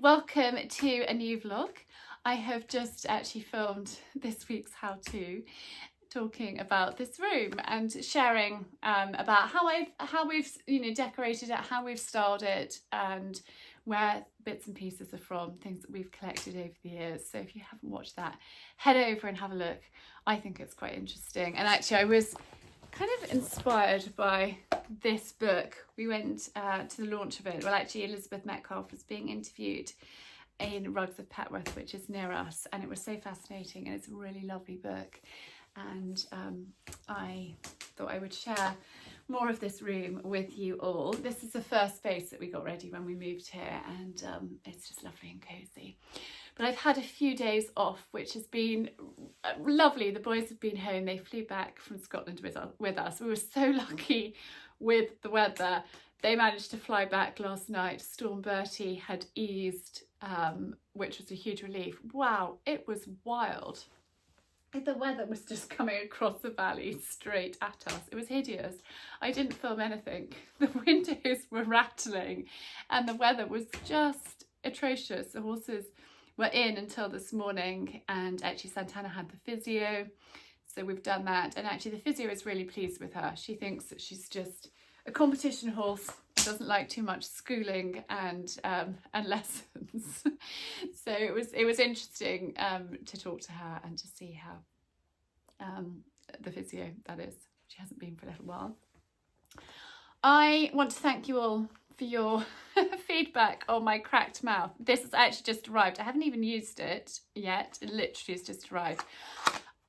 welcome to a new vlog. I have just actually filmed this week's how-to, talking about this room and sharing about how we've decorated it, how we've styled it, and where bits and pieces are from, things that we've collected over the years. So if you haven't watched that, head over and have a look. I think it's quite interesting. And actually I was kind of inspired by this book. We went to the launch of it. Well, actually Elizabeth Metcalf was being interviewed in Rugs of Petworth, which is near us, and it was so fascinating, and it's a really lovely book. And I thought I would share more of this room with you all. This is the first space that we got ready when we moved here, and it's just lovely and cosy. But I've had a few days off, which has been lovely. The boys have been home. They flew back from Scotland with us. We were so lucky with the weather. They managed to fly back last night. Storm Bertie had eased, which was a huge relief. Wow, it was wild. The weather was just coming across the valley straight at us. It was hideous. I didn't film anything. The windows were rattling and the weather was just atrocious. The horses were in until this morning, and actually Santana had the physio, so we've done that. And actually the physio is really pleased with her. She thinks that she's just a competition horse, doesn't like too much schooling and lessons. So it was interesting to talk to her and to see how the physio, that is, she hasn't been for a little while. I want to thank you all for your feedback on my cracked mouth. This has actually just arrived. I haven't even used it yet. It literally has just arrived.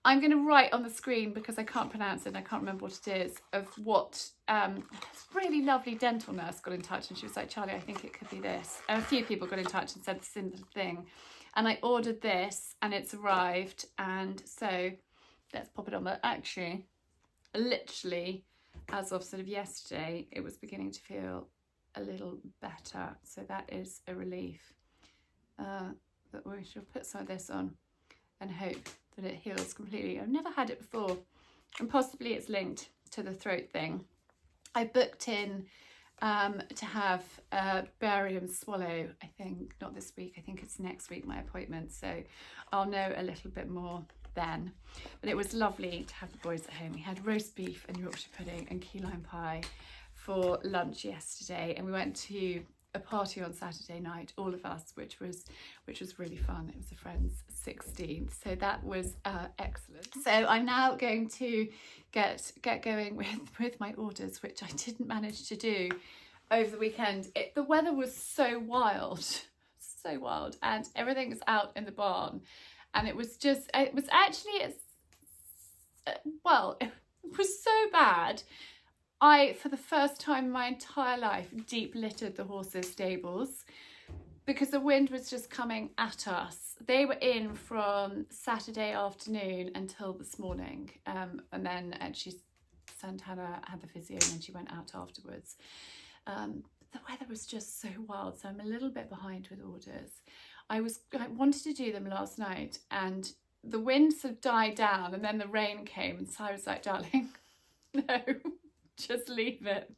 I'm going to write on the screen, because I can't pronounce it and I can't remember what it is, of what this really lovely dental nurse got in touch, and she was like, Charlie, I think it could be this. And a few people got in touch and said the similar thing. And I ordered this and it's arrived, and so let's pop it on. But actually, literally, as of sort of yesterday, it was beginning to feel a little better. So that is a relief. That we shall put some of this on and hope that it heals completely. I've never had it before, and possibly it's linked to the throat thing. I booked in to have a barium swallow, I think, not this week, I think it's next week, my appointment, so I'll know a little bit more then. But it was lovely to have the boys at home. We had roast beef and Yorkshire pudding and key lime pie for lunch yesterday, and we went to a party on Saturday night, all of us, which was really fun. It was a friend's 16th, so that was excellent. So I'm now going to get going with my orders, which I didn't manage to do over the weekend. The weather was so wild, and everything is out in the barn, and it was so bad. I, for the first time in my entire life, deep littered the horses' stables because the wind was just coming at us. They were in from Saturday afternoon until this morning, and then actually Santana had the physio and then she went out afterwards. The weather was just so wild, so I'm a little bit behind with orders. I wanted to do them last night, and the wind sort of died down, and then the rain came, and Cyrus was like, darling, no. Just leave it.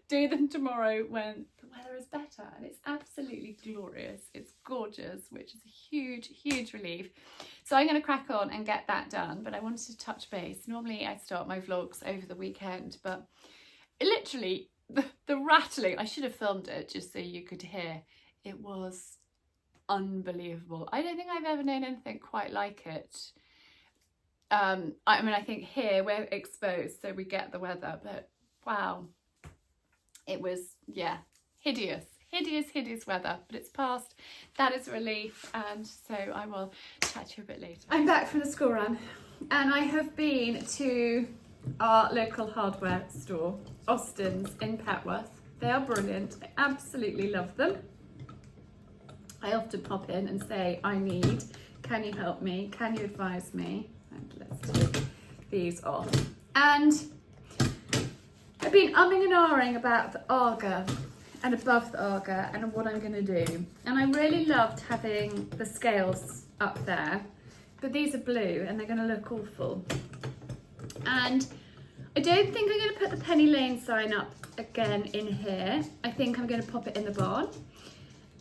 Do them tomorrow when the weather is better, and it's absolutely glorious. It's gorgeous, which is a huge relief. So I'm going to crack on and get that done, but I wanted to touch base. Normally I start my vlogs over the weekend, but literally the rattling, I should have filmed it just so you could hear. It was unbelievable. I don't think I've ever known anything quite like it. I mean, I think here we're exposed, so we get the weather, but wow, it was, yeah, hideous weather, but it's past. That is a relief, and so I will chat to you a bit later. I'm back from the school run, and I have been to our local hardware store, Austin's in Petworth. They are brilliant. I absolutely love them. I often pop in and say, can you help me? Can you advise me? And let's take these off. And I've been umming and ahhing about the Aga and above the Aga and what I'm going to do. And I really loved having the scales up there, but these are blue and they're going to look awful. And I don't think I'm going to put the Penny Lane sign up again in here. I think I'm going to pop it in the barn.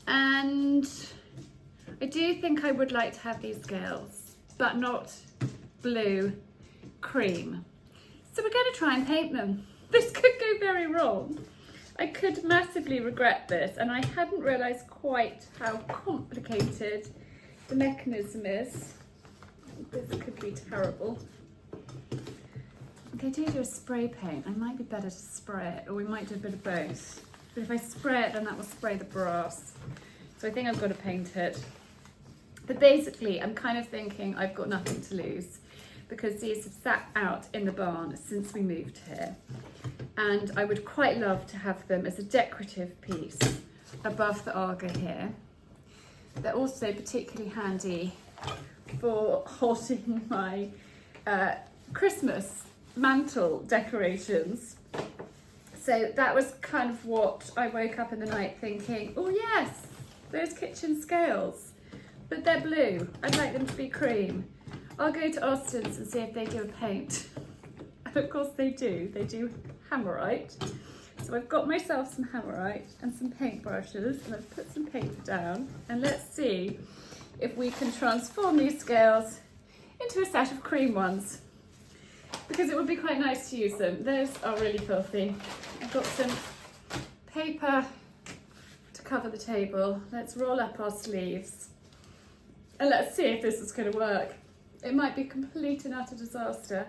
And I do think I would like to have these scales, but not blue cream. So we're going to try and paint them. This could go very wrong. I could massively regret this, and I hadn't realised quite how complicated the mechanism is. This could be terrible. Okay, do a spray paint. I might be better to spray it, or we might do a bit of both. But if I spray it, then that will spray the brass. So I think I've got to paint it. But basically, I'm kind of thinking I've got nothing to lose, because these have sat out in the barn since we moved here. And I would quite love to have them as a decorative piece above the Aga here. They're also particularly handy for holding my Christmas mantle decorations. So that was kind of what I woke up in the night thinking, oh yes, those kitchen scales, but they're blue. I'd like them to be cream. I'll go to Austin's and see if they do a paint. And of course they do Hammerite. So I've got myself some Hammerite and some paintbrushes, and I've put some paper down, and let's see if we can transform these scales into a set of cream ones, because it would be quite nice to use them. Those are really filthy. I've got some paper to cover the table. Let's roll up our sleeves and let's see if this is going to work. It might be a complete and utter disaster,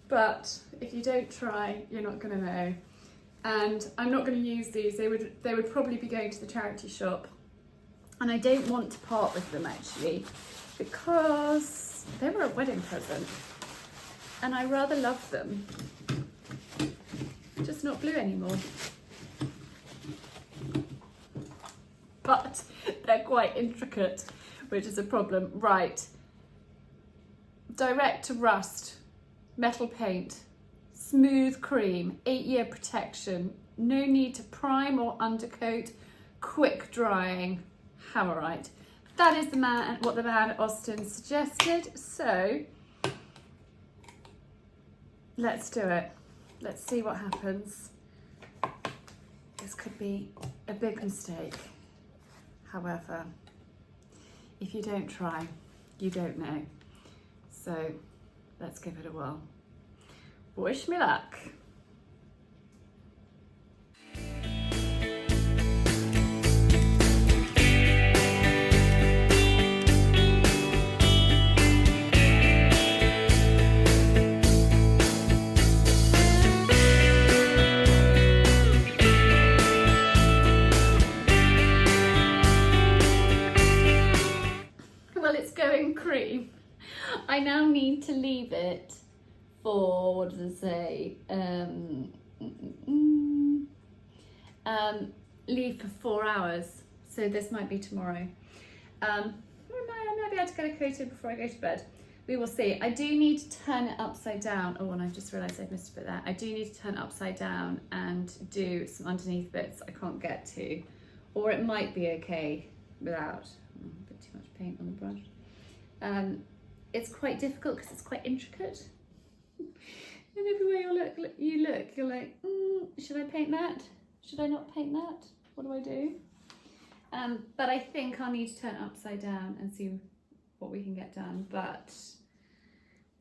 but if you don't try, you're not going to know. And I'm not going to use these. They would probably be going to the charity shop, and I don't want to part with them actually, because they were a wedding present and I rather love them. Just not blue anymore. But they're quite intricate, which is a problem. Right. Direct to rust, metal paint, smooth cream, 8-year protection, no need to prime or undercoat, quick drying, Hammerite. That is what the man at Austin suggested. So let's do it. Let's see what happens. This could be a big mistake. However, if you don't try, you don't know. So let's give it a whirl. Wish me luck. Well, it's going cream. I now need to leave it for, what does it say? Leave for 4 hours. So this might be tomorrow. I might be able to get it coated before I go to bed. We will see. I do need to turn it upside down. Oh, and I've just realised I've missed a bit there. I do need to turn it upside down and do some underneath bits I can't get to. Or it might be okay without. A bit too much paint on the brush. It's quite difficult because it's quite intricate. And everywhere you look, you're like, should I paint that? Should I not paint that? What do I do? But I think I'll need to turn it upside down and see what we can get done. But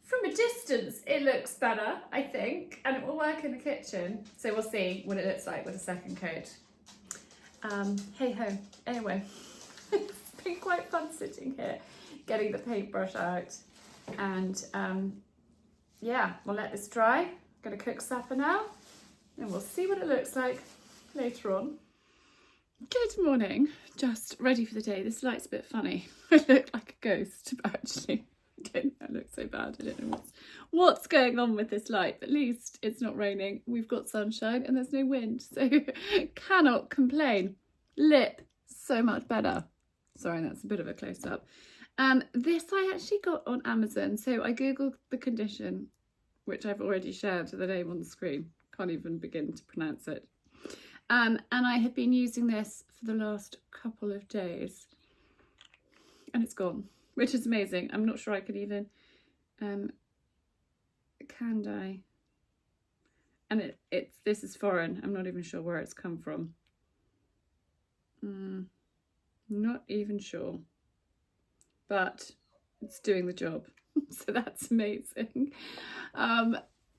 from a distance, it looks better, I think, and it will work in the kitchen. So we'll see what it looks like with a second coat. Hey ho. Anyway, it's been quite fun sitting here, getting the paintbrush out, and yeah, we'll let this dry. I'm gonna cook supper now, and we'll see what it looks like later on. Good morning, just ready for the day. This light's a bit funny. I look like a ghost, but actually I don't know, I look so bad. I don't know what's going on with this light. At least it's not raining, we've got sunshine and there's no wind, so cannot complain. Lip, so much better. Sorry, that's a bit of a close-up. This I actually got on Amazon. So I googled the condition, which I've already shared the name on the screen. Can't even begin to pronounce it. And I have been using this for the last couple of days, and it's gone, which is amazing. I'm not sure I could even, can I? And this is foreign. I'm not even sure where it's come from. Not even sure, but it's doing the job. So that's amazing.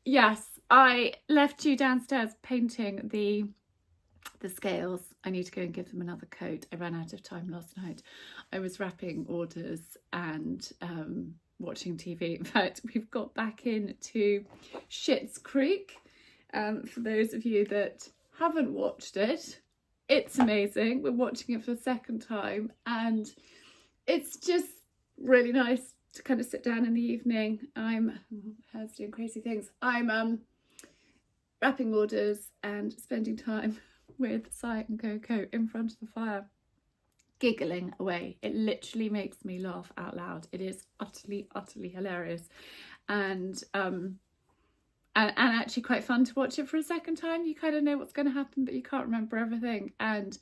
Yes, I left you downstairs painting the scales. I need to go and give them another coat. I ran out of time last night. I was wrapping orders and watching TV. In fact, we've got back into Schitt's Creek. For those of you that haven't watched it, it's amazing. We're watching it for the second time, and it's just really nice to kind of sit down in the evening. Hers doing crazy things. I'm wrapping orders and spending time with Si and Coco in front of the fire, giggling away. It literally makes me laugh out loud. It is utterly hilarious, and actually quite fun to watch it for a second time. You kind of know what's going to happen, but you can't remember everything, and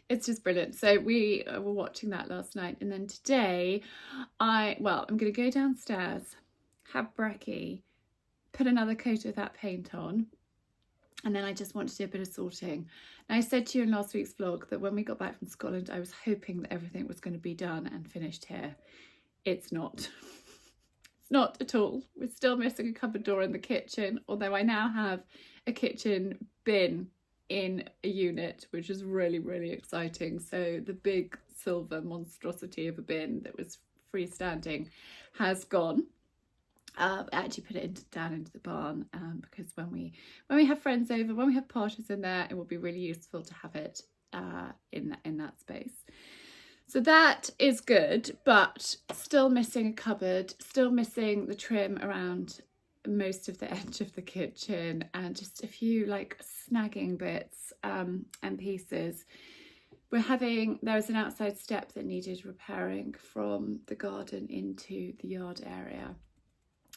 it's just brilliant. So we were watching that last night, and then today I'm going to go downstairs, have brekkie, put another coat of that paint on, and then I just want to do a bit of sorting. And I said to you in last week's vlog that when we got back from Scotland, I was hoping that everything was going to be done and finished here. It's not. It's not at all. We're still missing a cupboard door in the kitchen, although I now have a kitchen bin in a unit, which is really exciting. So the big silver monstrosity of a bin that was freestanding has gone. I actually put it down into the barn because when we have friends over, when we have parties in there, it will be really useful to have it in that space. So that is good, but still missing a cupboard, still missing the trim around most of the edge of the kitchen, and just a few like snagging bits and pieces. There was an outside step that needed repairing from the garden into the yard area,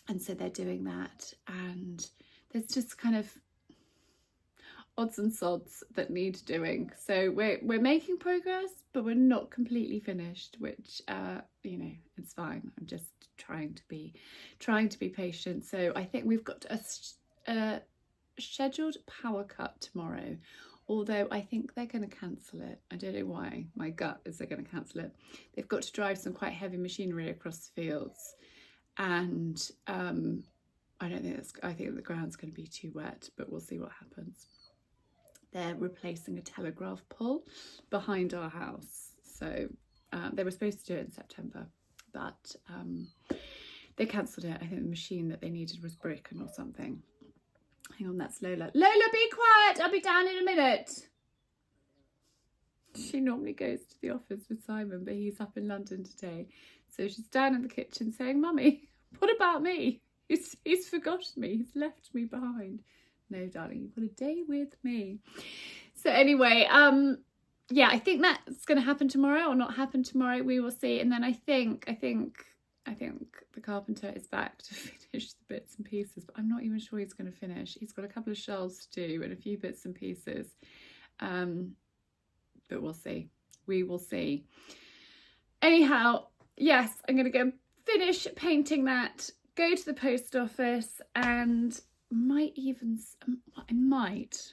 and so they're doing that, and there's just kind of odds and sods that need doing. So we're making progress, but we're not completely finished, which you know, it's fine. I'm just trying to be patient. So I think we've got a scheduled power cut tomorrow, although I think they're going to cancel it. I don't know why. My gut is they're going to cancel it. They've got to drive some quite heavy machinery across the fields, and I think the ground's going to be too wet, but we'll see what happens. They're replacing a telegraph pole behind our house, so they were supposed to do it in September, but they cancelled it. I think the machine that they needed was broken or something. Hang on, that's Lola. Lola, be quiet, I'll be down in a minute. She normally goes to the office with Simon, but he's up in London today, so she's down in the kitchen saying, Mummy, what about me? He's forgotten me, he's left me behind. No, darling, you've got a day with me. So anyway, yeah, I think that's going to happen tomorrow, or not happen tomorrow. We will see. And then I think the carpenter is back to finish the bits and pieces, but I'm not even sure he's going to finish. He's got a couple of shelves to do and a few bits and pieces, but we'll see. We will see. Anyhow, yes, I'm going to go finish painting that, go to the post office, and I might,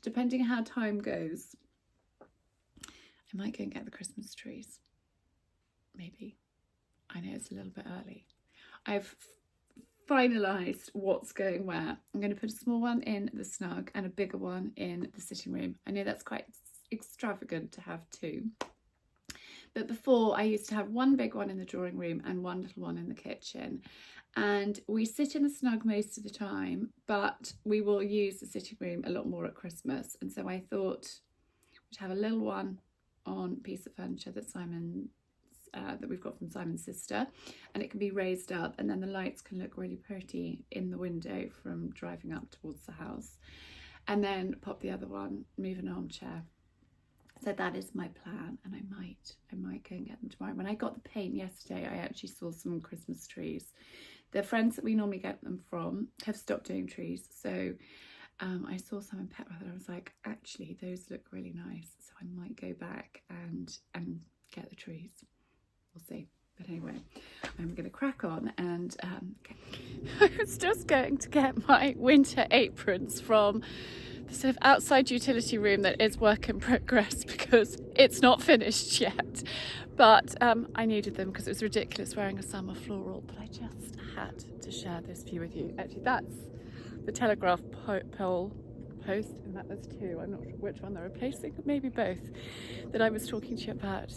depending how time goes, I might go and get the Christmas trees. Maybe. I know it's a little bit early. I've finalised what's going where. I'm going to put a small one in the snug and a bigger one in the sitting room. I know that's quite extravagant to have two. But before, I used to have one big one in the drawing room and one little one in the kitchen. And we sit in the snug most of the time, but we will use the sitting room a lot more at Christmas. And so I thought we'd have a little one on a piece of furniture that that we've got from Simon's sister, and it can be raised up, and then the lights can look really pretty in the window from driving up towards the house. And then pop the other one, move an armchair. So that is my plan, and I might go and get them tomorrow. When I got the paint yesterday, I actually saw some Christmas trees. The friends that we normally get them from have stopped doing trees, so I saw some in Petworth, and I was like, actually, those look really nice. So I might go back and get the trees. We'll see. But anyway, I'm going to crack on and I was just going to get my winter aprons from the sort of outside utility room that is work in progress because it's not finished yet. But I needed them because it was ridiculous wearing a summer floral, but I just had to share this view with you. Actually, that's the telegraph pole post, and that was two. I'm not sure which one they're replacing, maybe both, that I was talking to you about.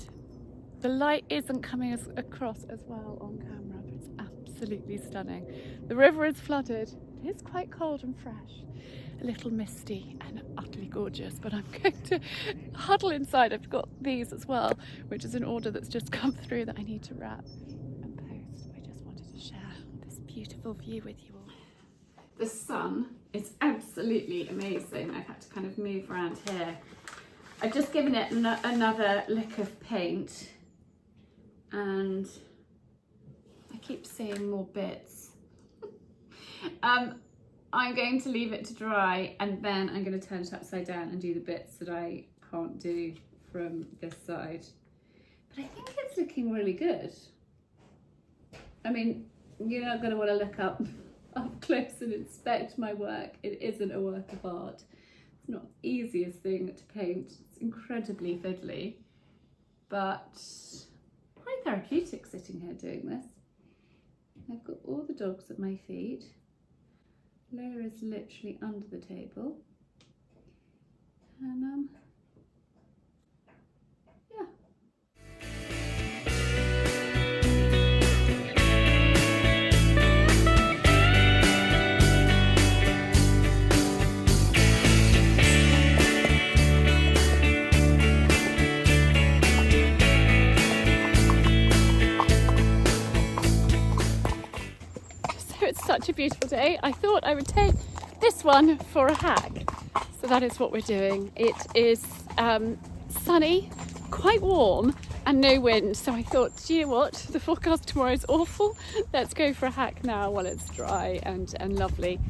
The light isn't coming across as well on camera, but it's absolutely stunning. The river is flooded. It is quite cold and fresh, a little misty and utterly gorgeous, but I'm going to huddle inside. I've got these as well, which is an order that's just come through that I need to wrap and post. I just wanted to share this beautiful view with you all. The sun is absolutely amazing. I've had to kind of move around here. I've just given it another lick of paint, and I keep seeing more bits. I'm going to leave it to dry, and then I'm going to turn it upside down and do the bits that I can't do from this side. But I think it's looking really good. I mean, you're not going to want to look up close and inspect my work. It isn't a work of art. It's not the easiest thing to paint. It's incredibly fiddly, but quite therapeutic sitting here doing this. I've got all the dogs at my feet. Lola is literally under the table, and yeah. It's such a beautiful day. I thought I would take this one for a hack. So that is what we're doing. It is sunny, quite warm, and no wind. So I thought, do you know what? The forecast tomorrow is awful. Let's go for a hack now while it's dry and lovely.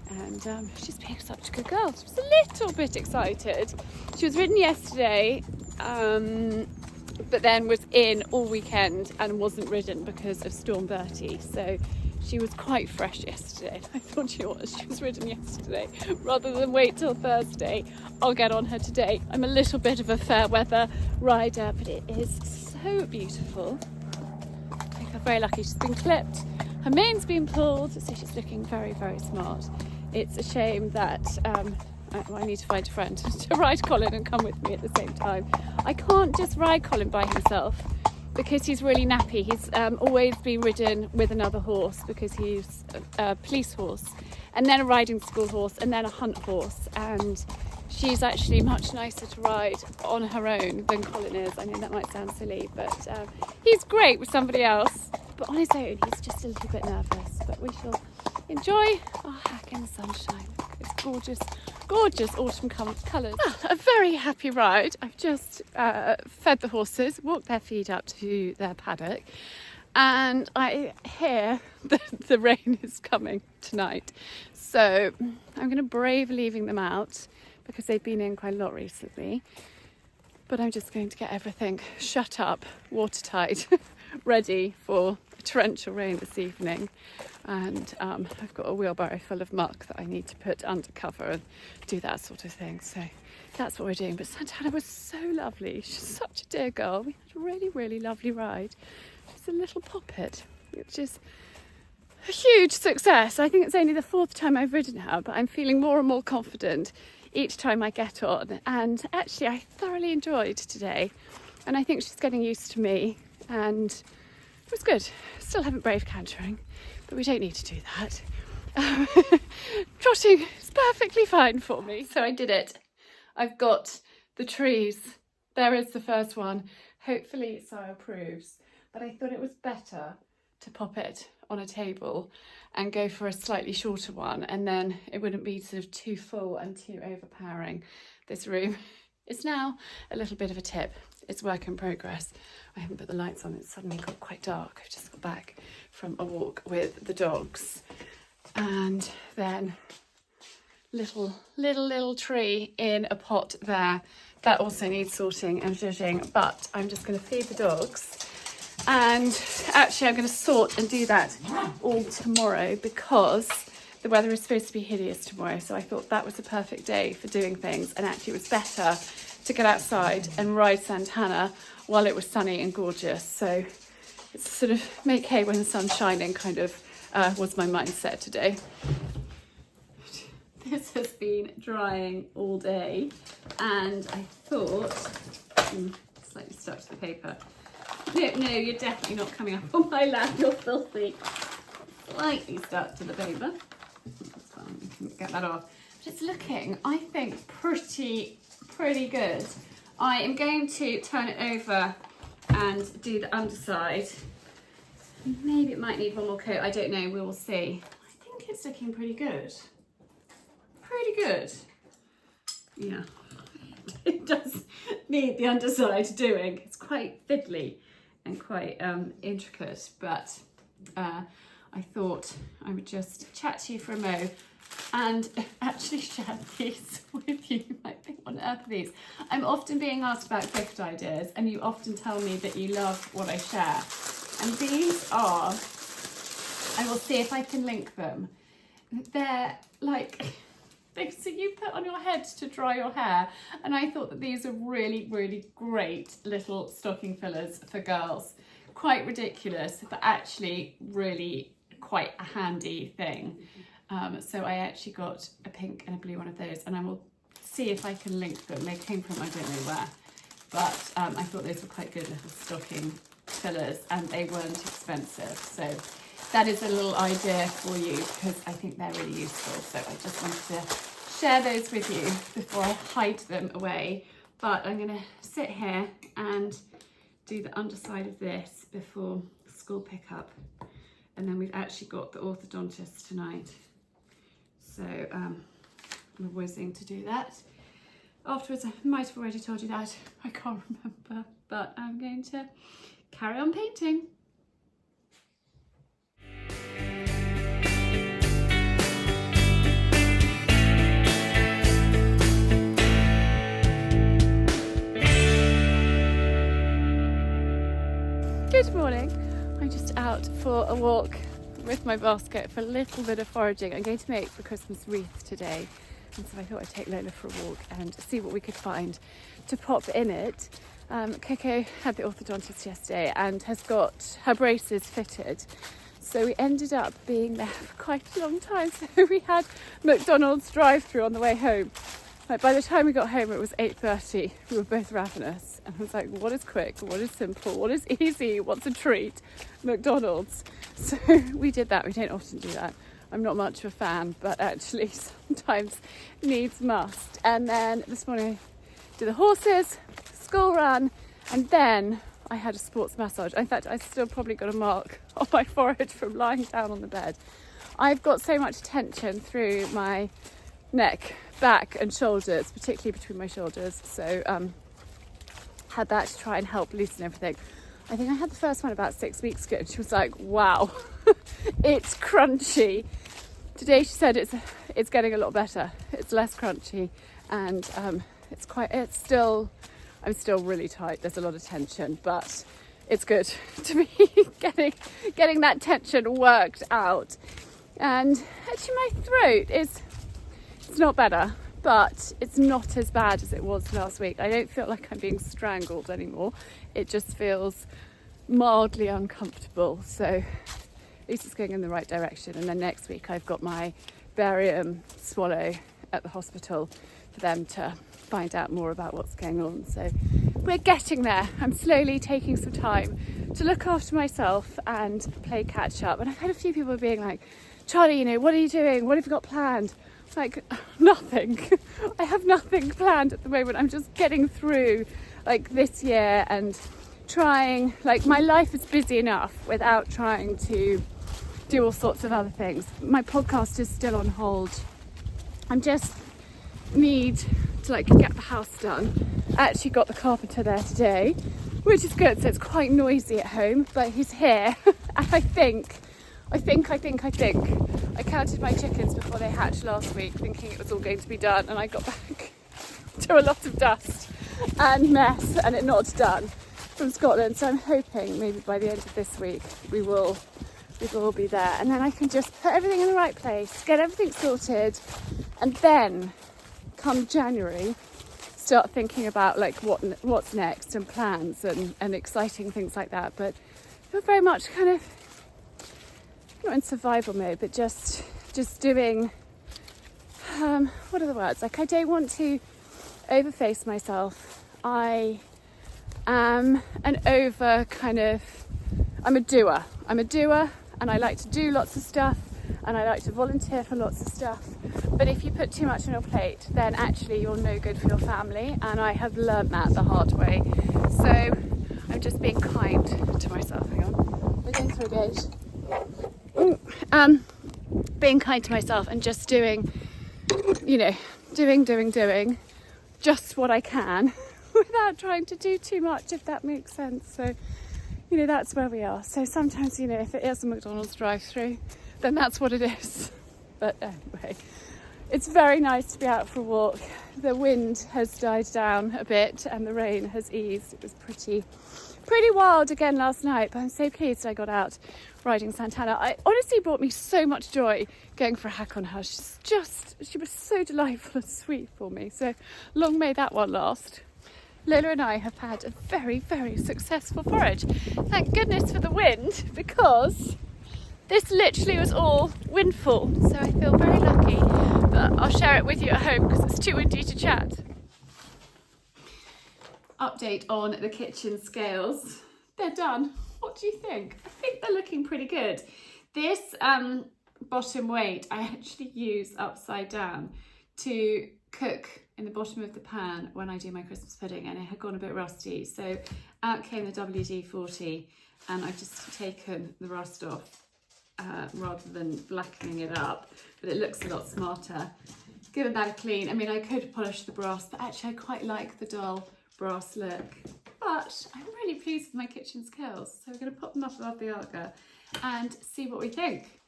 And she's being such a good girl. She was a little bit excited. She was ridden yesterday, but then was in all weekend and wasn't ridden because of Storm Bertie. So she was quite fresh yesterday. I thought, you know what, she was ridden yesterday. Rather than wait till Thursday, I'll get on her today. I'm a little bit of a fair weather rider, but it is so beautiful. I think I'm very lucky. She's been clipped. Her mane's been pulled, so she's looking very, very smart. It's a shame that I need to find a friend to ride Colin and come with me at the same time. I can't just ride Colin by himself, because he's really nappy. He's always been ridden with another horse because he's a police horse, and then a riding school horse, and then a hunt horse. And she's actually much nicer to ride on her own than Colin is. I know that might sound silly, but he's great with somebody else. But on his own, he's just a little bit nervous. But we shall enjoy our hack in the sunshine. It's gorgeous, gorgeous autumn colours. Well, a very happy ride. I've just fed the horses, walked their feet up to their paddock, and I hear that the rain is coming tonight. So I'm going to brave leaving them out because they've been in quite a lot recently. But I'm just going to get everything shut up, watertight, ready for a torrential rain this evening. And I've got a wheelbarrow full of muck that I need to put under cover and do that sort of thing. So that's what we're doing. But Santana was so lovely. She's such a dear girl. We had a really, really lovely ride. She's a little poppet, which is a huge success. I think it's only the 4th time I've ridden her, but I'm feeling more and more confident each time I get on. And actually, I thoroughly enjoyed today. And I think she's getting used to me. And it was good. Still haven't braved cantering, but we don't need to do that. Trotting is perfectly fine for me. So I did it. I've got the trees. There is the first one. Hopefully Sarah approves. But I thought it was better to pop it on a table and go for a slightly shorter one, and then it wouldn't be sort of too full and too overpowering. This room is now a little bit of a tip. It's work in progress. I haven't put the lights on. It suddenly got quite dark. I've just got back from a walk with the dogs. And then little tree in a pot there. That also needs sorting and zhuzhing, but I'm just going to feed the dogs And actually I'm going to sort and do that all tomorrow because the weather is supposed to be hideous tomorrow. So I thought that was the perfect day for doing things. And actually it was better to get outside and ride Santana while it was sunny and gorgeous. So it's sort of make hay when the sun's shining kind of was my mindset today. This has been drying all day and I thought, slightly stuck to the paper. No, you're definitely not coming up on my lap, you're filthy. Slightly stuck to the paper. That's fine, we can get that off. But it's looking, I think, pretty good. I am going to turn it over and do the underside. Maybe it might need one more coat, I don't know, we will see. I think it's looking pretty good. Pretty good. Yeah, it does need the underside doing. It's quite fiddly and quite intricate, but I thought I would just chat to you for a mo and actually share these with you. You might think, what on earth are these? I'm often being asked about gift ideas and you often tell me that you love what I share. And these are, I will see if I can link them. They're like things that you put on your head to dry your hair. And I thought that these are really, really great little stocking fillers for girls. Quite ridiculous, but actually really quite a handy thing. So I actually got a pink and a blue one of those and I will see if I can link them. They came from I don't know where, but I thought those were quite good little stocking fillers and they weren't expensive. So that is a little idea for you because I think they're really useful. So I just wanted to share those with you before I hide them away. But I'm going to sit here and do the underside of this before school pickup. And then we've actually got the orthodontist tonight. So we're whizzing to do that. Afterwards, I might have already told you that. I can't remember, but I'm going to carry on painting. Good morning. I'm just out for a walk with my basket for a little bit of foraging. I'm going to make the Christmas wreath today, and so I thought I'd take Lola for a walk and see what we could find to pop in it. Coco had the orthodontist yesterday and has got her braces fitted, so we ended up being there for quite a long time. So we had McDonald's drive-through on the way home. Like by the time we got home it was 8:30. We were both ravenous and I was like, what is quick, what is simple, what is easy, what's a treat? McDonald's. So we did that. We don't often do that. I'm not much of a fan, but actually sometimes needs must. And then this morning I did the horses, school run, and then I had a sports massage. In fact, I still probably got a mark on my forehead from lying down on the bed. I've got so much tension through my neck, back and shoulders, particularly between my shoulders. So had that to try and help loosen everything. I think I had the first one about 6 weeks ago and she was like, wow, it's crunchy. Today she said it's getting a lot better. It's less crunchy and I'm still really tight. There's a lot of tension, but it's good to be getting that tension worked out. And actually my throat it's not better, but it's not as bad as it was last week. I don't feel like I'm being strangled anymore. It just feels mildly uncomfortable. So at least it's going in the right direction. And then next week I've got my barium swallow at the hospital for them to find out more about what's going on. So we're getting there. I'm slowly taking some time to look after myself and play catch up. And I've had a few people being like, Charlie, what are you doing? What have you got planned? Like, nothing. I have nothing planned at the moment. I'm just getting through like this year and trying, like my life is busy enough without trying to do all sorts of other things. My podcast is still on hold. I just need to like get the house done. I actually got the carpenter there today, which is good. So it's quite noisy at home, but he's here. And I think I counted my chickens before they hatched last week, thinking it was all going to be done, and I got back to a lot of dust and mess and it not done. from Scotland, so I'm hoping maybe by the end of this week we will all be there, and then I can just put everything in the right place, get everything sorted, and then come January start thinking about like what's next and plans and exciting things like that. But we're very much kind of not in survival mode, but just doing what are the words, like I don't want to overface myself. I am I'm a doer and I like to do lots of stuff and I like to volunteer for lots of stuff, but if you put too much on your plate, then actually you're no good for your family, and I have learnt that the hard way. So I'm just being kind to myself. Hang on, we're going through a gate. Being kind to myself and just doing just what I can without trying to do too much, if that makes sense. So that's where we are. So sometimes if it is a McDonald's drive-through, then that's what it is. But anyway, it's very nice to be out for a walk. The wind has died down a bit and the rain has eased. It was pretty wild again last night, but I'm so pleased I got out riding Santana. It honestly brought me so much joy going for a hack on her. She was so delightful and sweet for me. So long may that one last. Lola and I have had a very, very successful forage. Thank goodness for the wind, because this literally was all windfall. So I feel very lucky, but I'll share it with you at home because it's too windy to chat. Update on the kitchen scales. They're done. What do you think? I think they're looking pretty good. This bottom weight I actually use upside down to cook in the bottom of the pan when I do my Christmas pudding, and it had gone a bit rusty, so out came the WD-40 and I've just taken the rust off rather than blackening it up, but it looks a lot smarter. Given that a clean, I mean I could polish the brass, but actually I quite like the dull brass look. But I'm really pleased with my kitchen scales, so we're going to pop them up above the Arga and see what we think.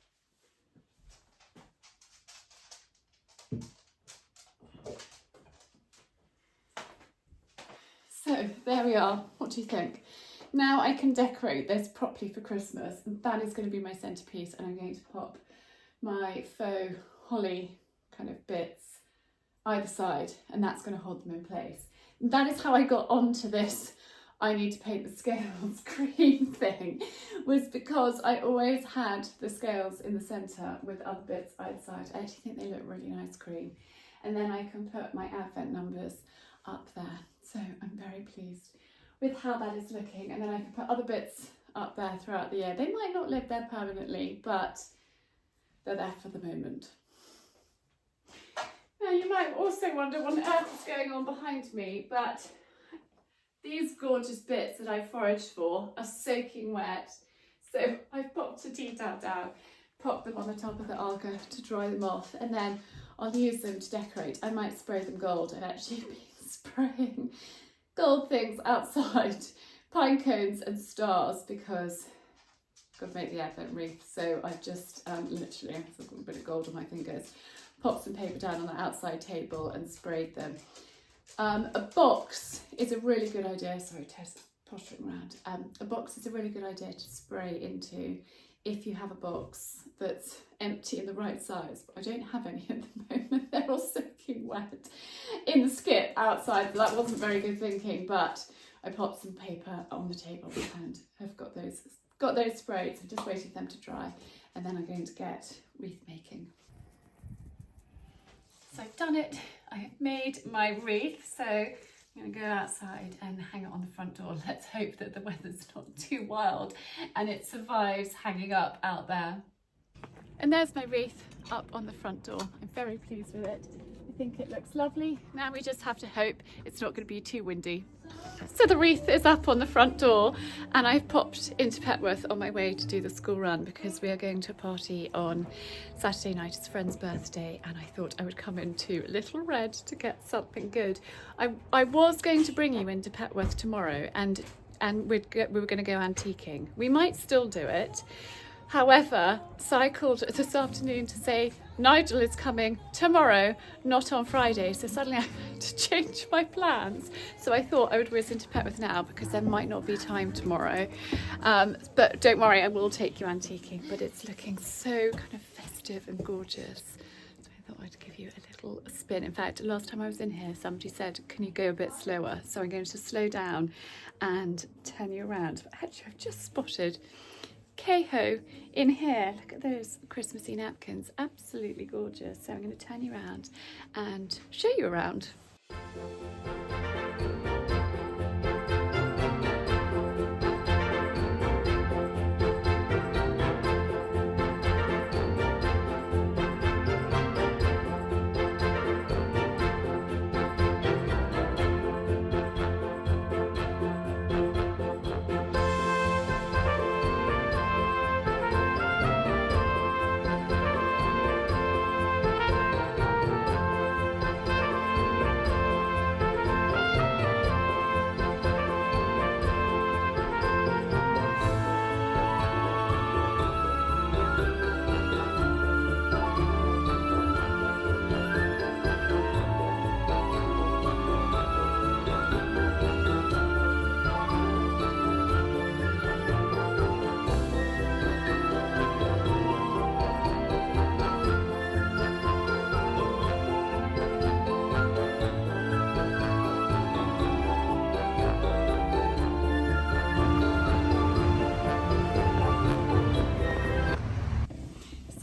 So there we are. What do you think? Now I can decorate this properly for Christmas, and that is going to be my centrepiece, and I'm going to pop my faux holly kind of bits either side, and that's going to hold them in place. And that is how I got onto this I need to paint the scales green thing, was because I always had the scales in the centre with other bits either side. I actually think they look really nice green, and then I can put my advent numbers up there. So I'm very pleased with how that is looking, and then I can put other bits up there throughout the year. They might not live there permanently, but they're there for the moment. Now you might also wonder what on earth is going on behind me, but these gorgeous bits that I foraged for are soaking wet. So I've popped a tea towel down, popped them on the top of the Arga to dry them off, and then I'll use them to decorate. I might spray them gold. I've actually been spraying gold things outside, pine cones and stars, because I've got to make the advent wreath. So I've just literally, I've got a bit of gold on my fingers, popped some paper down on the outside table and sprayed them. A box is a really good idea. Sorry, Tess pottering around. A box is a really good idea to spray into if you have a box that's empty in the right size. But I don't have any at the moment. They're all soaking wet in the skip outside. That wasn't very good thinking, but I popped some paper on the table and have got those sprayed. So I'm just waiting for them to dry, and then I'm going to get wreath making. So I've done it. I have made my wreath, so I'm going to go outside and hang it on the front door. Let's hope that the weather's not too wild and it survives hanging up out there. And there's my wreath up on the front door. I'm very pleased with it. I think it looks lovely. Now we just have to hope it's not going to be too windy. So the wreath is up on the front door, and I've popped into Petworth on my way to do the school run because we are going to a party on Saturday night. It's a friend's birthday, and I thought I would come into Little Red to get something good. I was going to bring you into Petworth tomorrow, and we were going to go antiquing. We might still do it. However, cycled this afternoon to say Nigel is coming tomorrow, not on Friday, so suddenly I had to change my plans. So I thought I would whiz into Petworth now because there might not be time tomorrow. But don't worry, I will take you antiquing, but it's looking so kind of festive and gorgeous. So I thought I'd give you a little spin. In fact, last time I was in here, somebody said, can you go a bit slower? So I'm going to slow down and turn you around. But actually, I've just spotted Coco in here. Look at those Christmassy napkins, absolutely gorgeous. So I'm going to turn you around and show you around.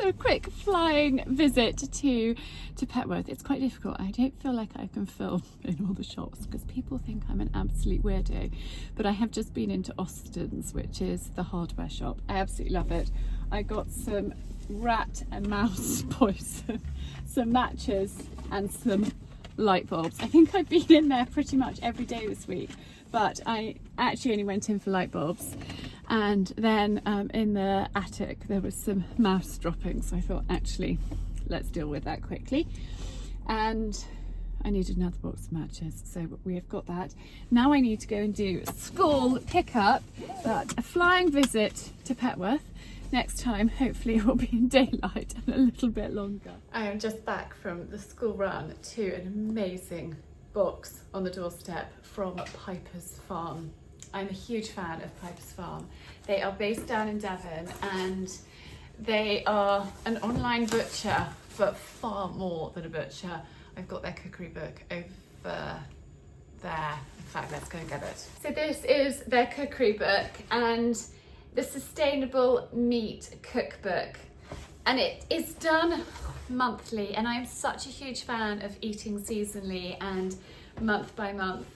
A quick flying visit to Petworth. It's quite difficult. I don't feel like I can film in all the shops because people think I'm an absolute weirdo, but I have just been into Austin's, which is the hardware shop. I absolutely love it. I got some rat and mouse poison, some matches and some light bulbs. I think I've been in there pretty much every day this week, but I actually only went in for light bulbs. And then in the attic there was some mouse droppings, so I thought actually let's deal with that quickly. And I needed another box of matches, so we have got that. Now I need to go and do school pickup, but a flying visit to Petworth. Next time hopefully it will be in daylight and a little bit longer. I am just back from the school run to an amazing box on the doorstep from Piper's Farm. I'm a huge fan of Piper's Farm. They are based down in Devon and they are an online butcher, but far more than a butcher. I've got their cookery book over there. In fact, let's go and get it. So this is their cookery book and the Sustainable Meat Cookbook. And it is done monthly, and I'm such a huge fan of eating seasonally and month by month,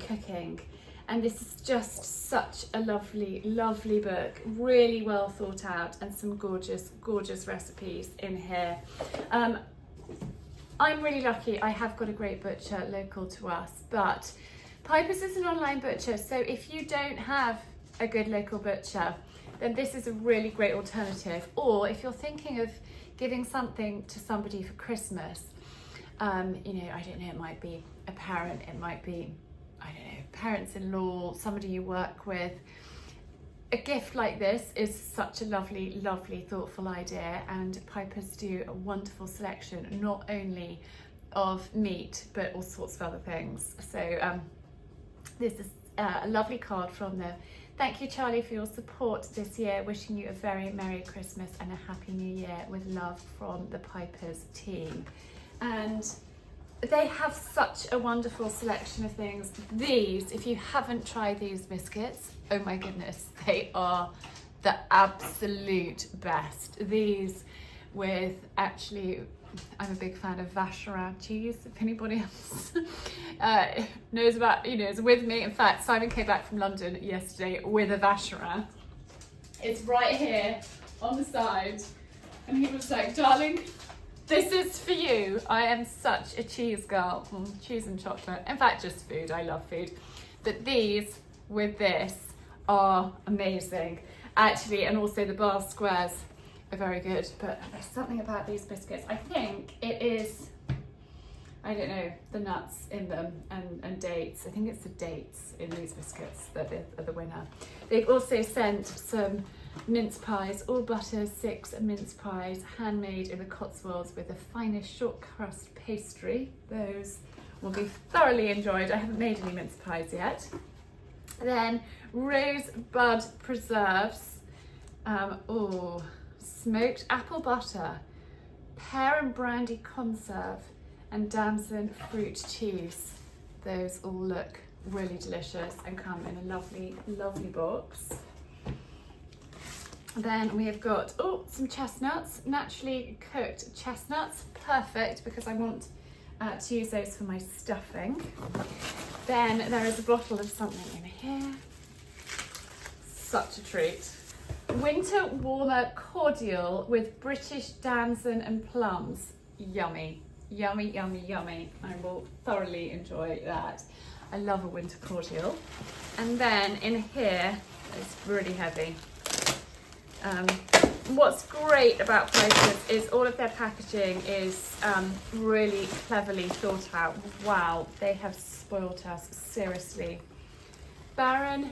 cooking. And this is just such a lovely, lovely book, really well thought out, and some gorgeous, gorgeous recipes in here. I'm really lucky, I have got a great butcher local to us, but Piper's is an online butcher, so if you don't have a good local butcher, then this is a really great alternative. Or if you're thinking of giving something to somebody for Christmas, I don't know, it might be a parent, it might be, parents-in-law, somebody you work with. A gift like this is such a lovely, lovely, thoughtful idea, and Piper's do a wonderful selection, not only of meat, but all sorts of other things. So this is a lovely card from them. Thank you, Charlie, for your support this year. Wishing you a very Merry Christmas and a Happy New Year, with love from the Piper's team. And they have such a wonderful selection of things. These, if you haven't tried these biscuits, oh my goodness, they are the absolute best. These with, actually, I'm a big fan of Vacherin cheese, if anybody else knows about, is with me. In fact, Simon came back from London yesterday with a Vacherin. It's right here on the side. And he was like, darling, this is for you. I am such a cheese girl. Cheese and chocolate. In fact, just food. I love food. But these with this are amazing, actually. And also the bar squares are very good. But there's something about these biscuits. I think it is, I don't know, the nuts in them and dates. I think it's the dates in these biscuits that are the winner. They've also sent some mince pies, all butter, 6 mince pies, handmade in the Cotswolds with the finest short crust pastry. Those will be thoroughly enjoyed. I haven't made any mince pies yet. Then rosebud preserves, smoked apple butter, pear and brandy conserve, and damson fruit cheese. Those all look really delicious and come in a lovely, lovely box. Then we have got some chestnuts, naturally cooked chestnuts, perfect because I want to use those for my stuffing. Then there is a bottle of something in here, such a treat. Winter warmer cordial with British damson and plums. Yummy, yummy, yummy, yummy. I will thoroughly enjoy that. I love a winter cordial. And then in here, it's really heavy. What's great about Festive is all of their packaging is really cleverly thought out. Wow, they have spoilt us, seriously. Baron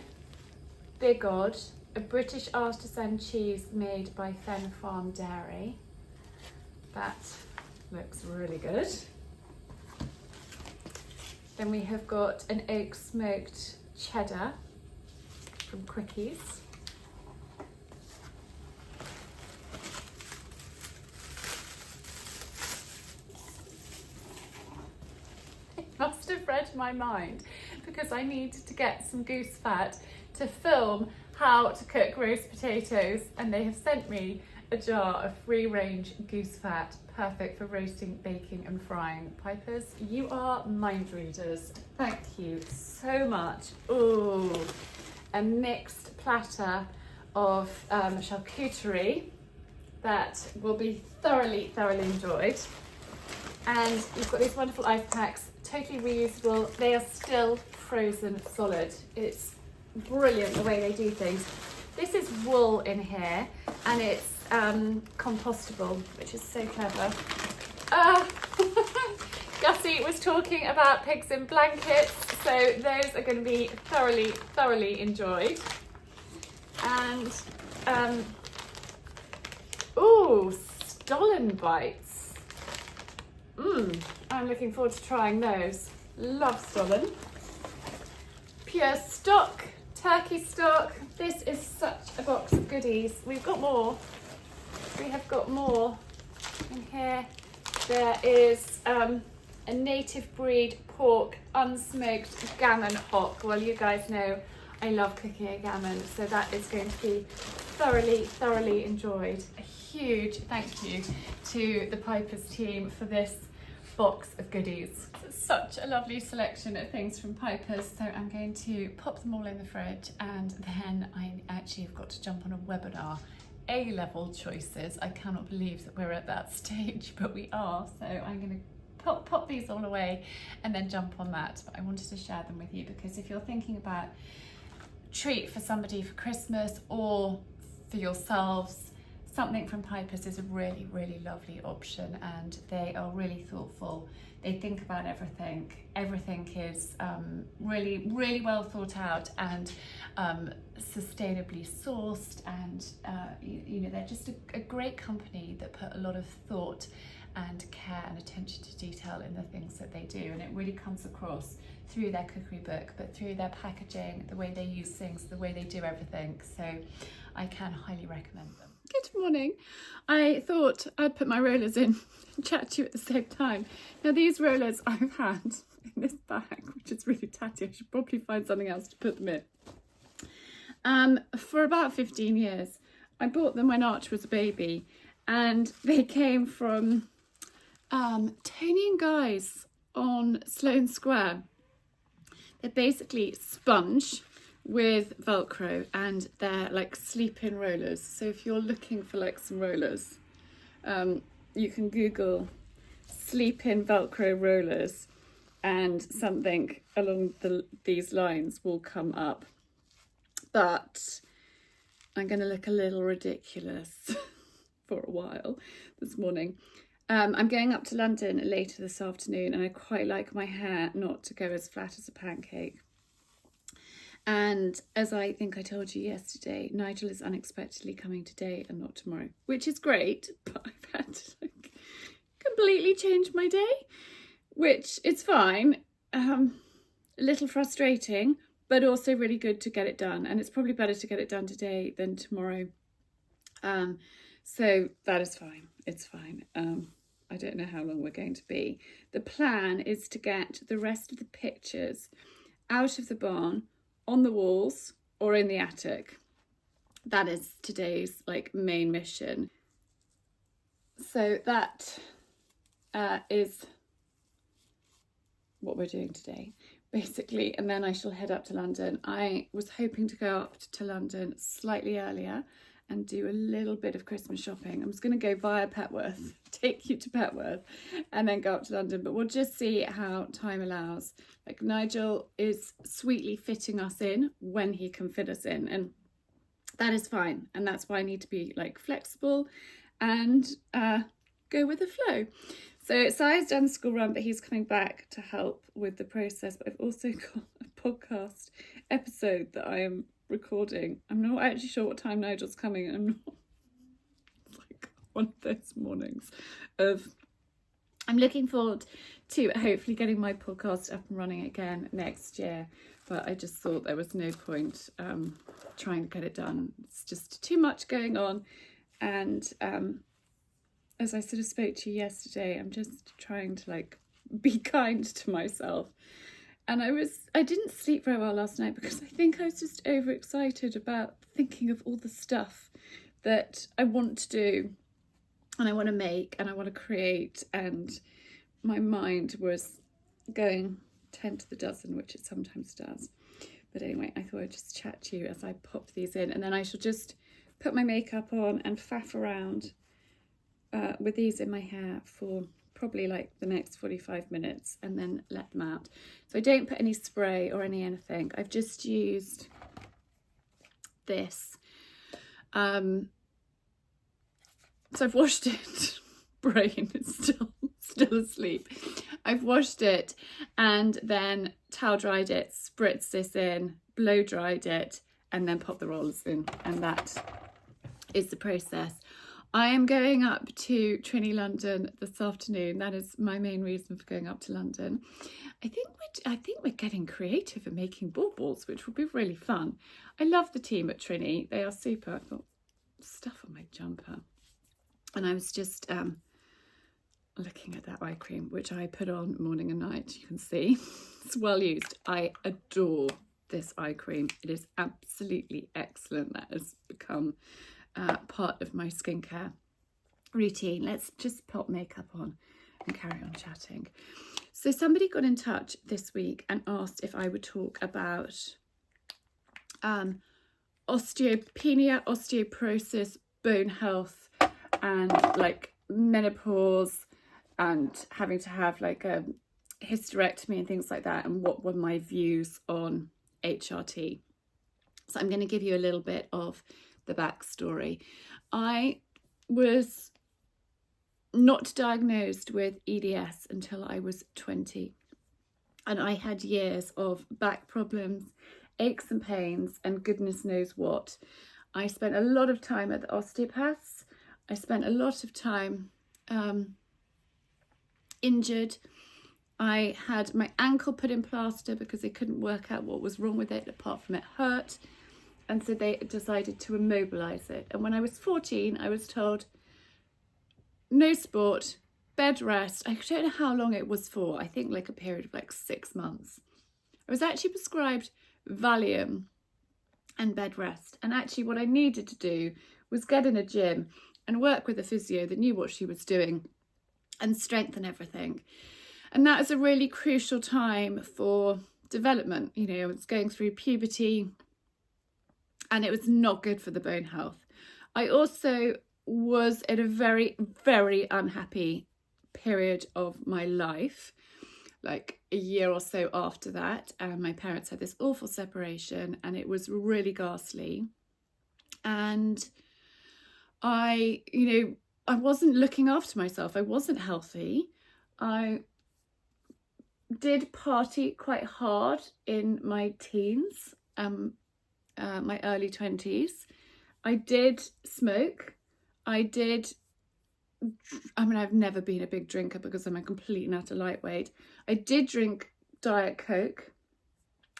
Bigod, a British artisan cheese made by Fen Farm Dairy. That looks really good. Then we have got an oak smoked cheddar from Quickies. Must have read my mind because I needed to get some goose fat to film how to cook roast potatoes, and they have sent me a jar of free range goose fat, perfect for roasting, baking and frying. Pipers, you are mind readers. Thank you so much. Ooh, a mixed platter of charcuterie that will be thoroughly enjoyed. And you've got these wonderful ice packs, totally reusable. They are still frozen solid. It's brilliant the way they do things. This is wool in here and it's compostable, which is so clever. Gussie was talking about pigs in blankets, so those are going to be thoroughly enjoyed. And Stollen bites. I'm looking forward to trying those. Love Stollen. Pure stock, turkey stock. This is such a box of goodies. We've got more. We have got more in here. There is a native breed pork unsmoked gammon hock. Well, you guys know I love cooking a gammon, so that is going to be thoroughly enjoyed. A huge thank you to the Pipers team for this box of goodies. It's such a lovely selection of things from Pipers, so I'm going to pop them all in the fridge, and then I actually have got to jump on a webinar, A-level choices. I cannot believe that we're at that stage, but we are, so I'm going to pop these all away and then jump on that. But I wanted to share them with you because if you're thinking about treat for somebody for Christmas or for yourselves, something from Pipers is a really lovely option, and they are really thoughtful. They think about everything. Everything is really well thought out and sustainably sourced, and you know, they're just a great company that put a lot of thought and care and attention to detail in the things that they do, and it really comes across through their cookery book, but through their packaging, the way they use things, the way they do everything. So I can highly recommend them. Good morning. I thought I'd put my rollers in and chat to you at the same time. Now these rollers I've had in this bag, which is really tatty. I should probably find something else to put them in. For about 15 years. I bought them when Arch was a baby, and they came from Tony and Guy's on Sloane Square. They're basically sponge with Velcro, and they're like sleep-in rollers. So if you're looking for like some rollers, you can Google sleep-in Velcro rollers and something along these lines will come up. But I'm going to look a little ridiculous for a while this morning. I'm going up to London later this afternoon, and I quite like my hair not to go as flat as a pancake. And as I think I told you yesterday, Nigel is unexpectedly coming today and not tomorrow, which is great, but I've had to like completely change my day, which is fine. A little frustrating, but also really good to get it done. And it's probably better to get it done today than tomorrow. So that is fine. It's fine. I don't know how long we're going to be. The plan is to get the rest of the pictures out of the barn, on the walls, or in the attic. That is today's like main mission. So that is what we're doing today, basically. And then I shall head up to London. I was hoping to go up to London slightly earlier and do a little bit of Christmas shopping. I'm just going to go via Petworth, take you to Petworth, and then go up to London. But we'll just see how time allows. Like, Nigel is sweetly fitting us in when he can fit us in, and that is fine. And that's why I need to be like flexible and go with the flow. So Si's done the school run, but he's coming back to help with the process. But I've also got a podcast episode that I am recording. I'm not actually sure what time Nigel's coming. It's like one of those mornings of I'm looking forward to hopefully getting my podcast up and running again next year, but I just thought there was no point trying to get it done. It's just too much going on, and as I sort of spoke to you yesterday, I'm just trying to like be kind to myself. And I didn't sleep very well last night because I think I was just overexcited about thinking of all the stuff that I want to do and I want to make and I want to create, and my mind was going 10 to the dozen, which it sometimes does. But anyway, I thought I'd just chat to you as I pop these in, and then I shall just put my makeup on and faff around with these in my hair for probably like the next 45 minutes and then let them out. So I don't put any spray or anything. I've just used this. So I've washed it. Brain is still asleep. I've washed it and then towel dried it, spritzed this in, blow dried it, and then pop the rollers in, and that is the process. I am going up to Trinny London this afternoon. That is my main reason for going up to London. I think we're getting creative and making baubles, which will be really fun. I love the team at Trinny. They are super. I've got stuff on my jumper. And I was just looking at that eye cream, which I put on morning and night. You can see it's well used. I adore this eye cream. It is absolutely excellent. That has become part of my skincare routine. Let's just pop makeup on and carry on chatting. So somebody got in touch this week and asked if I would talk about osteopenia, osteoporosis, bone health, and like menopause and having to have like a hysterectomy and things like that, and what were my views on HRT. So I'm going to give you a little bit of the backstory. I was not diagnosed with EDS until I was 20, and I had years of back problems, aches and pains, and goodness knows what. I spent a lot of time at the osteopaths. I spent a lot of time injured. I had my ankle put in plaster because they couldn't work out what was wrong with it apart from it hurt. And so they decided to immobilise it. And when I was 14, I was told, no sport, bed rest. I don't know how long it was for. I think like a period of like 6 months. I was actually prescribed Valium and bed rest. And actually what I needed to do was get in a gym and work with a physio that knew what she was doing and strengthen everything. And that was a really crucial time for development. You know, I was going through puberty, and it was not good for the bone health. I also was in a very, very unhappy period of my life, like a year or so after that. And my parents had this awful separation, and it was really ghastly. And I wasn't looking after myself. I wasn't healthy. I did party quite hard in my teens. my early 20s. I did smoke. I mean, I've never been a big drinker because I'm a complete and utter lightweight. I did drink Diet Coke,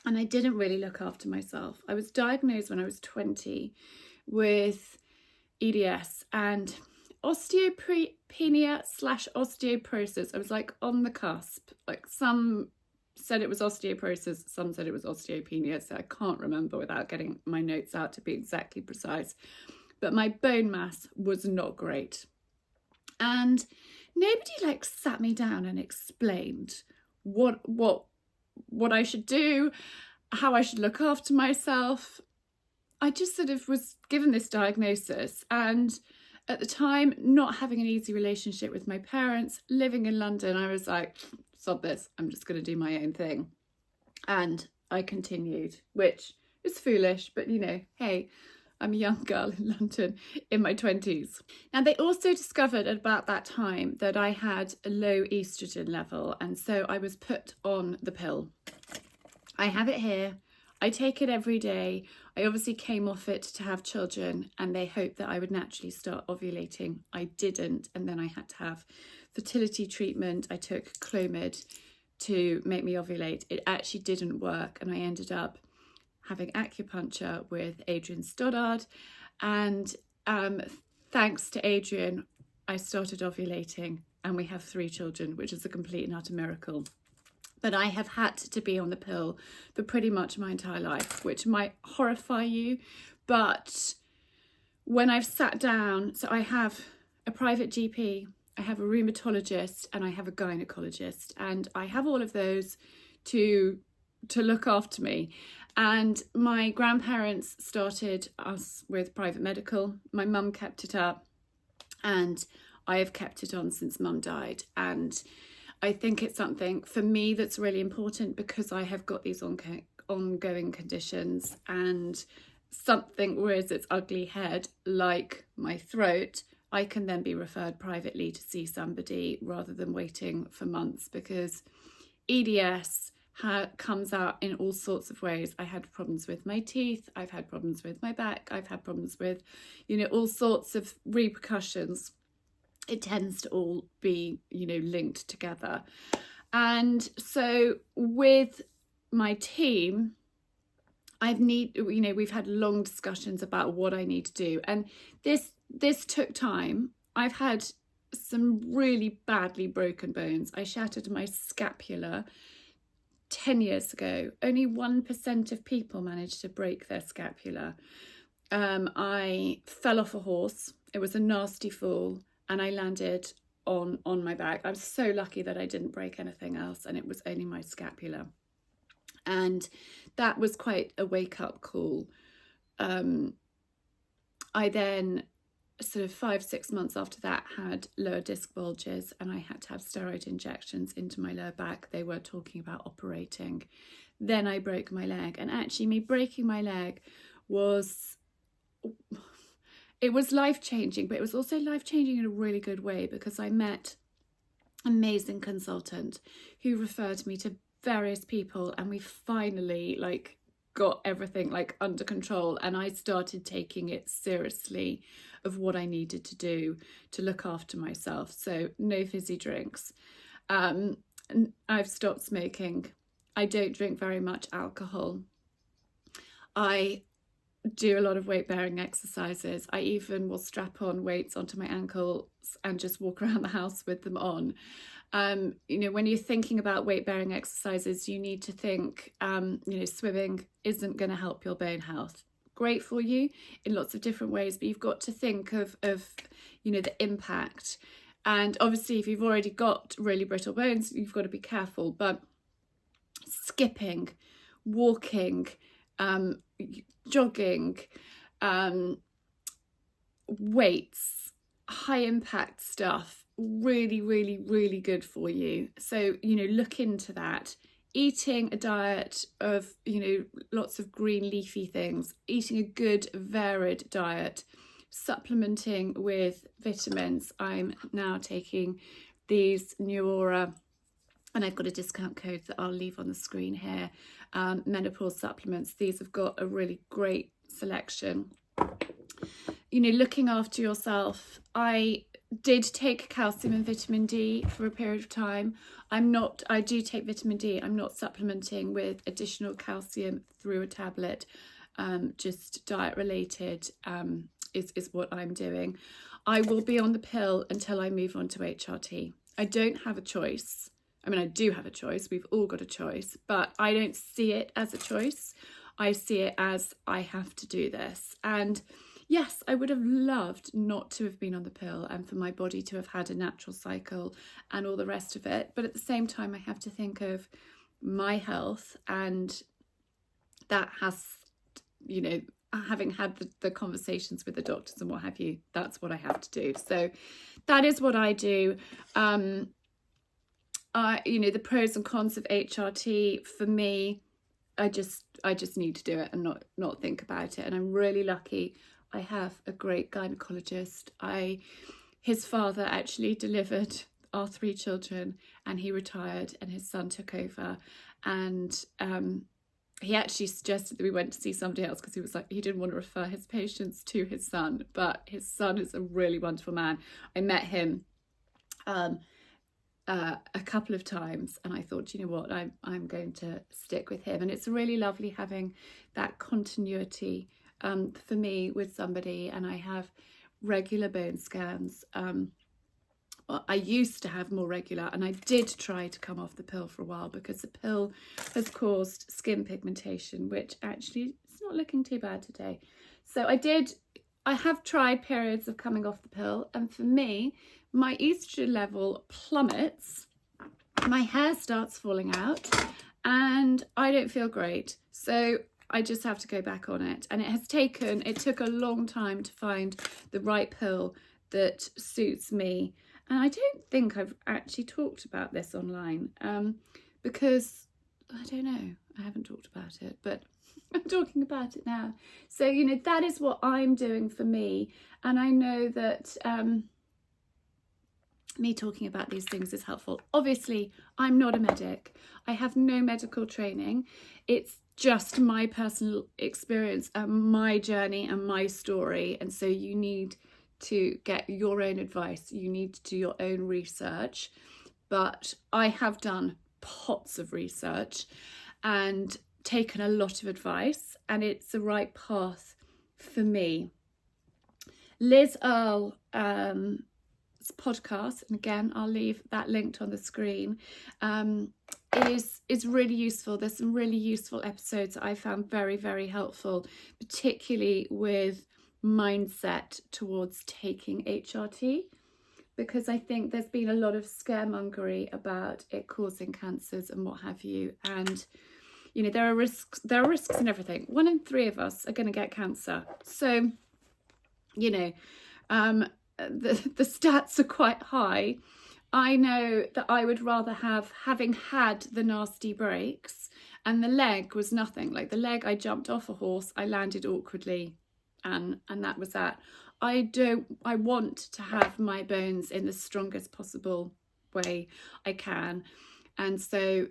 and I didn't really look after myself. I was diagnosed when I was 20 with EDS and osteopenia / osteoporosis. I was like on the cusp. Like, some said it was osteoporosis, some said it was osteopenia, so I can't remember without getting my notes out to be exactly precise. But my bone mass was not great. And nobody like sat me down and explained what I should do, how I should look after myself. I just sort of was given this diagnosis, and at the time, not having an easy relationship with my parents, living in London, I was like, sod this, I'm just going to do my own thing. And I continued, which is foolish, but you know, hey, I'm a young girl in London in my 20s. Now, they also discovered at about that time that I had a low estrogen level, and so I was put on the pill. I have it here. I take it every day. I obviously came off it to have children, and they hoped that I would naturally start ovulating. I didn't, and then I had to have fertility treatment. I took Clomid to make me ovulate. It actually didn't work, and I ended up having acupuncture with Adrian Stoddard, and thanks to Adrian, I started ovulating, and we have 3 children, which is a complete and utter miracle. But I have had to be on the pill for pretty much my entire life, which might horrify you. But when I've sat down, so I have a private GP, I have a rheumatologist, and I have a gynecologist. And I have all of those to look after me. And my grandparents started us with private medical. My mum kept it up, and I have kept it on since mum died. And I think it's something for me that's really important because I have got these ongoing conditions, and something rears its ugly head, like my throat, I can then be referred privately to see somebody rather than waiting for months, because EDS comes out in all sorts of ways. I had problems with my teeth, I've had problems with my back, I've had problems with, you know, all sorts of repercussions. It tends to all be, you know, linked together. And so with my team, we've had long discussions about what I need to do. And this took time. I've had some really badly broken bones. I shattered my scapula 10 years ago. Only 1% of people manage to break their scapula. I fell off a horse. It was a nasty fall, and I landed on my back. I was so lucky that I didn't break anything else, and it was only my scapula. And that was quite a wake-up call. I then, sort of 5-6 months after that, had lower disc bulges, and I had to have steroid injections into my lower back. They were talking about operating. Then I broke my leg, and actually me breaking my leg was life-changing, but it was also life-changing in a really good way, because I met an amazing consultant who referred me to various people, and we finally got everything under control, and I started taking it seriously of what I needed to do to look after myself. So no fizzy drinks. I've stopped smoking. I don't drink very much alcohol. I do a lot of weight-bearing exercises. I even will strap on weights onto my ankles and just walk around the house with them on. When you're thinking about weight-bearing exercises, you need to think, swimming isn't going to help your bone health. Great for you in lots of different ways, but you've got to think of the impact. And obviously, if you've already got really brittle bones, you've got to be careful. But skipping, walking, jogging, weights, high impact stuff, really, really, really good for you. So, look into that. Eating a diet of, lots of green leafy things, eating a good varied diet, supplementing with vitamins. I'm now taking these New Aura, and I've got a discount code that I'll leave on the screen here. menopause supplements. These have got a really great selection. You know, looking after yourself. I did take calcium and vitamin D for a period of time. I do take vitamin D. I'm not supplementing with additional calcium through a tablet. Just diet related is what I'm doing. I will be on the pill until I move on to HRT. I don't have a choice. I mean, I do have a choice. We've all got a choice, but I don't see it as a choice. I see it as I have to do this. And yes, I would have loved not to have been on the pill and for my body to have had a natural cycle and all the rest of it. But at the same time, I have to think of my health, and that has, you know, having had the conversations with the doctors and what have you, that's what I have to do. So that is what I do. You know, the pros and cons of HRT for me, I just need to do it and not think about it. And I'm really lucky. I have a great gynecologist. His father actually delivered our 3 children, and he retired, and his son took over. And he actually suggested that we went to see somebody else because he was like, he didn't want to refer his patients to his son, but his son is a really wonderful man. I met him a couple of times, and I thought, you know what, I'm going to stick with him. And it's really lovely having that continuity for me with somebody. And I have regular bone scans. Well, I used to have more regular, and I did try to come off the pill for a while because the pill has caused skin pigmentation, which actually it's not looking too bad today. So I have tried periods of coming off the pill, and for me, my estrogen level plummets, my hair starts falling out, and I don't feel great. So I just have to go back on it. And it took a long time to find the right pill that suits me. And I don't think I've actually talked about this online because, I don't know, I haven't talked about it, but I'm talking about it now. So, you know, that is what I'm doing for me. And I know that me talking about these things is helpful. Obviously, I'm not a medic. I have no medical training. It's just my personal experience and my journey and my story. And so you need to get your own advice. You need to do your own research. But I have done pots of research and taken a lot of advice, and it's the right path for me. Liz Earle's podcast, and again I'll leave that linked on the screen, is really useful. There's some really useful episodes that I found very, very helpful, particularly with mindset towards taking HRT, because I think there's been a lot of scaremongery about it causing cancers and what have you. And you know, there are risks in everything. 1 in 3 of us are going to get cancer. So, you know, the stats are quite high. I know that I would rather having had the nasty breaks, and the leg was nothing. Like the leg, I jumped off a horse, I landed awkwardly, and that was that. I want to have my bones in the strongest possible way I can. And so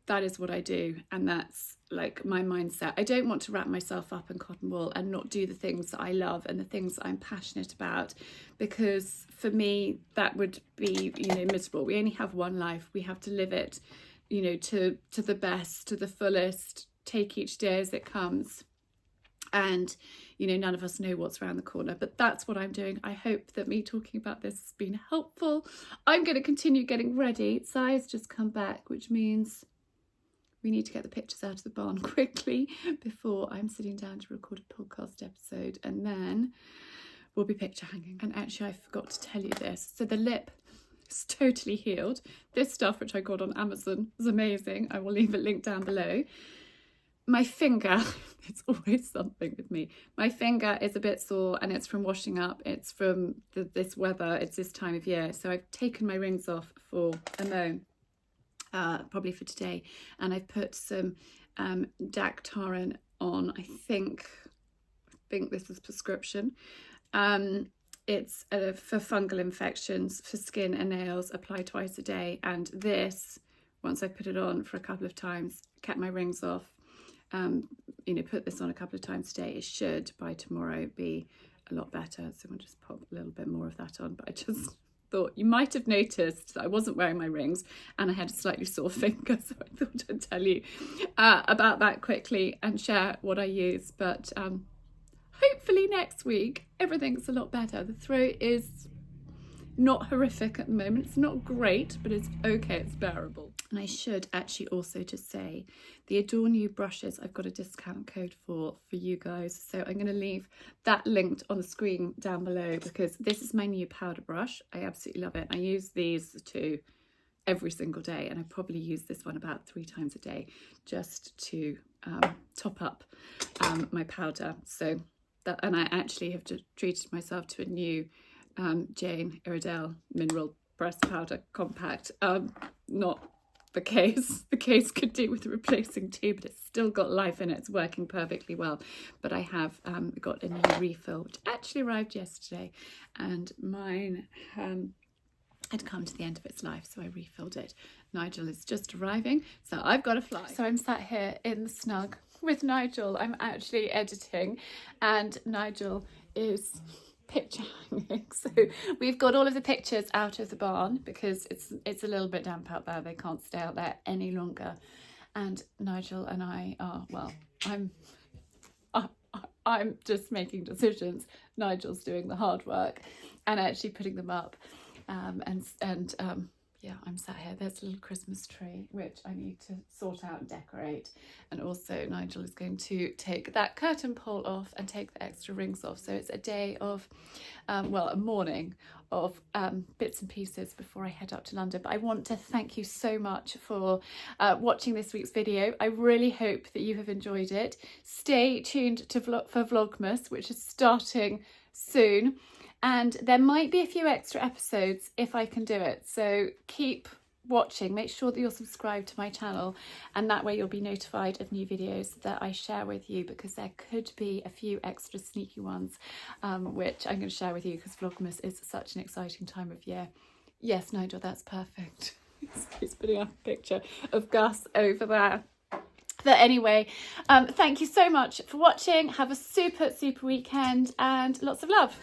that is what I do, and that's like my mindset. I don't want to wrap myself up in cotton wool and not do the things that I love and the things that I'm passionate about, because for me that would be, you know, miserable. We only have one life. We have to live it, you know, to the best, to the fullest, take each day as it comes. And you know, none of us know what's around the corner, but that's what I'm doing. I hope that me talking about this has been helpful. I'm going to continue getting ready. Si's just come back, which means we need to get the pictures out of the barn quickly before I'm sitting down to record a podcast episode, and then we'll be picture hanging. And actually, I forgot to tell you this. So the lip is totally healed. This stuff, which I got on Amazon, is amazing. I will leave a link down below. My finger, it's always something with me. My finger is a bit sore, and it's from washing up. It's from this weather. It's this time of year. So I've taken my rings off for a mo. Probably for today, and I've put some Dactarin on. I think this is prescription. It's for fungal infections, for skin and nails, apply twice a day. And this, once I put it on for a couple of times, kept my rings off. you know, put this on a couple of times today, it should by tomorrow be a lot better. So I'll just pop a little bit more of that on. But I just thought you might have noticed that I wasn't wearing my rings and I had a slightly sore finger, so I thought I'd tell you about that quickly and share what I use. But hopefully next week everything's a lot better. The throat is not horrific at the moment. It's not great, but it's okay, it's bearable. And I should actually also just say the Adore New brushes, I've got a discount code for you guys. So I'm going to leave that linked on the screen down below, because this is my new powder brush. I absolutely love it. I use these two every single day, and I probably use this one about 3 times a day just to top up my powder. So that, and I actually have just treated myself to a new Jane Iredale Mineral Pressed Powder Compact. Not the case. The case could do with replacing too, but it's still got life in it. It's working perfectly well. But I have got a new refill, which actually arrived yesterday, and mine had come to the end of its life, so I refilled it. Nigel is just arriving, so I've got to fly. So I'm sat here in the snug with Nigel. I'm actually editing, and Nigel is picture hanging. So we've got all of the pictures out of the barn because it's a little bit damp out there. They can't stay out there any longer. And Nigel and I are, well, I'm just making decisions. Nigel's doing the hard work and actually putting them up. Yeah, I'm sat here. There's a little Christmas tree, which I need to sort out and decorate. And also Nigel is going to take that curtain pole off and take the extra rings off. So it's a day of, well, a morning of bits and pieces before I head up to London. But I want to thank you so much for watching this week's video. I really hope that you have enjoyed it. Stay tuned to for Vlogmas, which is starting soon. And there might be a few extra episodes if I can do it. So keep watching. Make sure that you're subscribed to my channel, and that way you'll be notified of new videos that I share with you, because there could be a few extra sneaky ones, which I'm going to share with you because Vlogmas is such an exciting time of year. Yes, Nigel, that's perfect. He's putting up a picture of Gus over there. But anyway, thank you so much for watching. Have a super weekend and lots of love.